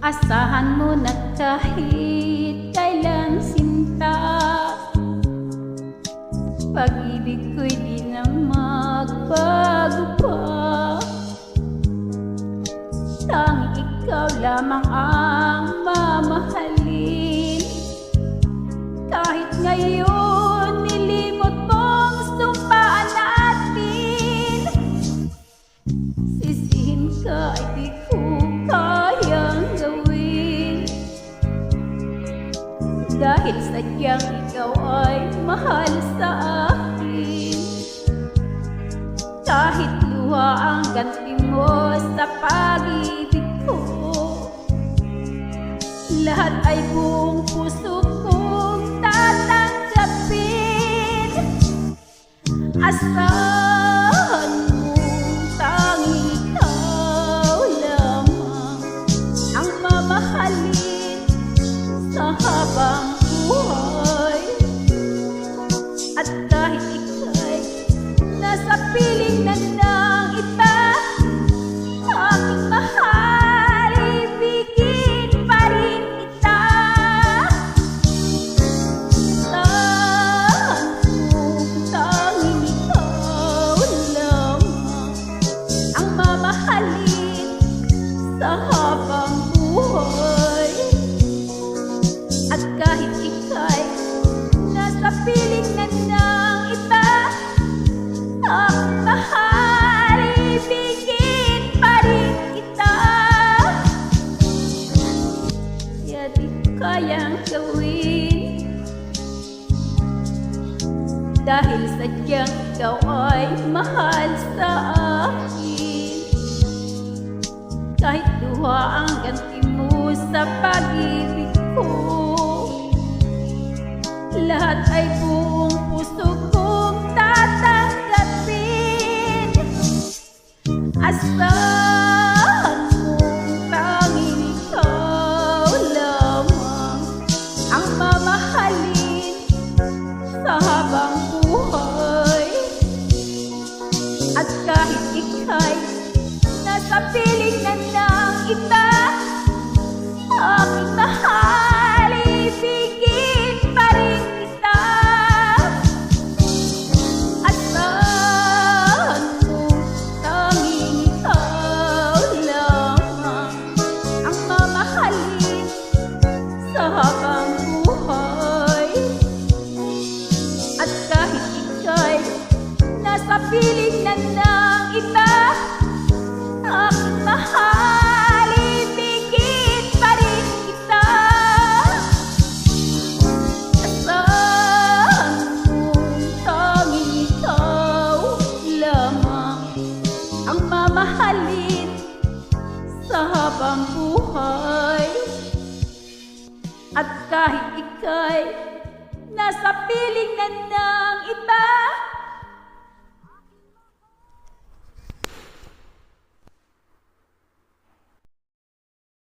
Asahan mo na kahit kailan sinta, pag-ibig ko'y di na magbago pa. Tanging ikaw lamang ang mamahalin. Kahit ngayon nilimot mong sumpaan natin, sisihin ka ay di ko kayang gawin. Dahil sadyang ikaw ay mahal sa akin. Kahit luha ang ganti mo sa pag-ibig ko, lahat ay buong puso kong tatanggapin. Asahan mo tanging ikaw lamang ang mamahalin sa habang buhay. At kahit ika'y nasa piling na ng iba, aking mahal, ibigin pa rin kita. Asahan mo tanging ikaw lamang ang mamahalin sa habang buhay. At kahit ika'y nasa piling na ng iba, aking mahal, ibigin pa rin kita. Kaya di kayang gawin, dahil sadyang ikaw ay mahal sa akin. Kahit luha ang ganti mo sa pag-ibig ko, lahat ay buong puso kong tatanggapin. Asahan mo tanging ikaw lamang ang mamahalin sa habang buhay. At kahit ika'y nasa piling na ng iba, aking mahal, ibigin pa rin kita. Asahan mo tanging ikaw lamang ang mamahalin sa habang buhay. At kahit ika'y nasa piling na ng iba, aking mahal, ibigin pa rin kita. Asahan mo tanging ikaw lamang ang mamahalin sa habang buhay. At kahit ika'y nasa piling na ng iba,